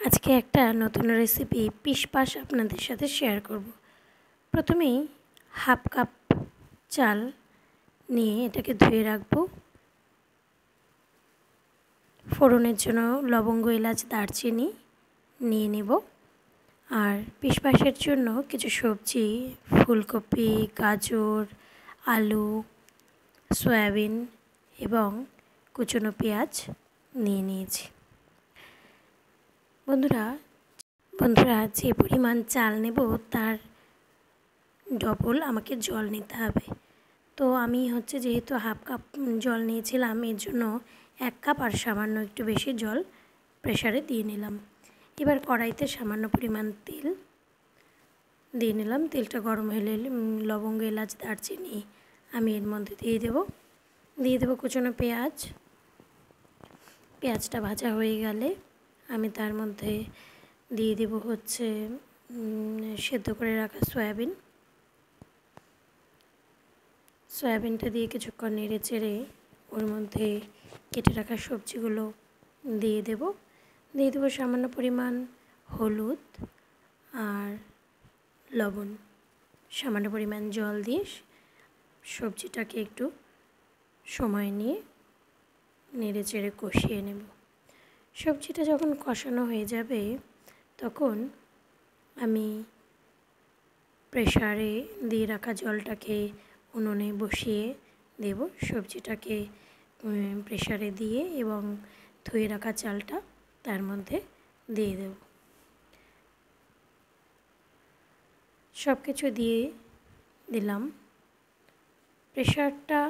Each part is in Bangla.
আজকে একটা নতুন রেসিপি পিশপাশ আপনাদের সাথে শেয়ার করব। প্রথমেই হাফ কাপ চাল নিয়ে এটাকে ধুয়ে রাখবো। ফোড়নের জন্য লবঙ্গ, এলাচ, দারচিনি নিয়ে নেব। আর পিশপাশের জন্য কিছু সবজি, ফুলকপি, গাজর, আলু, সয়াবিন এবং কুচনো পেঁয়াজ নিয়ে নিয়েছি। বন্ধুরা যে পরিমাণ চাল নেব তার ডবল আমাকে জল নিতে হবে। তো আমি যেহেতু হাফ কাপ জল নিয়েছিলাম, এর জন্য 1 কাপ আর সামান্য একটু বেশি জল প্রেসারে দিয়ে নিলাম। এবার কড়াইতে সামান্য পরিমাণ তেল দিয়ে নিলাম। তেলটা গরম হলে লবঙ্গ, এলাচ, দারচিনি আমি এর মধ্যে দিয়ে দেবো কুচনো পেঁয়াজ। পেঁয়াজটা ভাজা হয়ে গেলে আমি তার মধ্যে দিয়ে দেব সেদ্ধ করে রাখা সয়াবিনটা দিয়ে কিছুক্ষণ নেড়ে চেড়ে ওর মধ্যে কেটে রাখা সবজিগুলো দিয়ে দেব সামান্য পরিমাণ হলুদ আর লবণ, সামান্য পরিমাণ জল দিয়ে সবজিটাকে একটু সময় নিয়ে নেড়ে চেড়ে কষিয়ে নেব। সবজিটা যখন কষানো হয়ে যাবে তখন আমি প্রেসারে দিয়ে রাখা জলটাকে উনুনে বসিয়ে দেব। সবজিটাকে প্রেসারে দিয়ে এবং ধুয়ে রাখা চালটা তার মধ্যে দিয়ে দেব। সব কিছু দিয়ে দিলাম। প্রেসারটা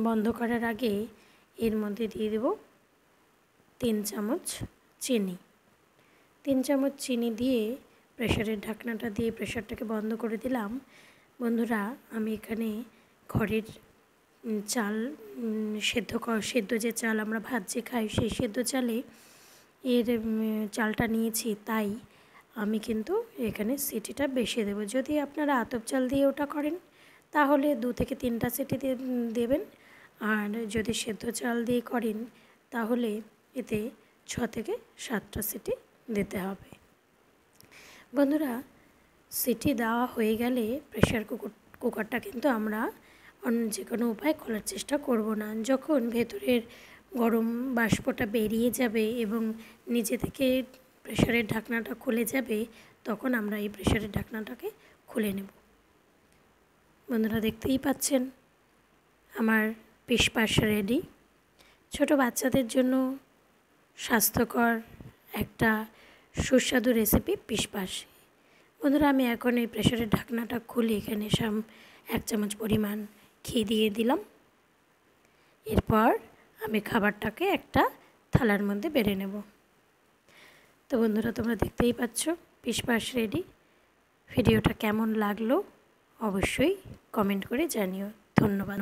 বন্ধ করার আগে এর মধ্যে দিয়ে দেব 3 চামচ চিনি। 3 চামচ চিনি দিয়ে প্রেসারের ঢাকনাটা দিয়ে প্রেসারটাকে বন্ধ করে দিলাম। বন্ধুরা, আমি এখানে ঘরের চাল সেদ্ধ যে চাল আমরা ভাত যে খাই সেই সেদ্ধ চালে চালটা নিয়েছি, তাই আমি কিন্তু এখানে সিটিটা বেশি দেব। যদি আপনারা আতপ চাল দিয়ে ওটা করেন তাহলে 2 থেকে 3টা সিটি দেবেন, আর যদি সেদ্ধ চাল দিয়ে করেন তাহলে এতে 6 থেকে 7টা সিটি দিতে হবে। বন্ধুরা, সিটি দেওয়া হয়ে গেলে প্রেসার কুকারটা কিন্তু আমরা অন্য যে কোনো উপায় খোলার চেষ্টা করব না। যখন ভেতরের গরম বাষ্পটা বেরিয়ে যাবে এবং নিচে থেকে প্রেসারের ঢাকনাটা খুলে যাবে, তখন আমরা এই প্রেসারের ঢাকনাটাকে খুলে নেব। বন্ধুরা, দেখতেই পাচ্ছেন আমার পিশপাশ রেডি। ছোট বাচ্চাদের জন্য স্বাস্থ্যকর একটা সুস্বাদু রেসিপি পিশপাশ। বন্ধুরা, আমি এখন এই প্রেসারের ঢাকনাটা খুলে এখানে 1 চামচ পরিমাণ ঘি দিয়ে দিলাম। এরপর আমি খাবারটাকে একটা থালার মধ্যে বেড়ে নেব। তো বন্ধুরা, তোমরা দেখতেই পাচ্ছ পিশপাশ রেডি। ভিডিওটা কেমন লাগলো অবশ্যই কমেন্ট করে জানিও। ধন্যবাদ।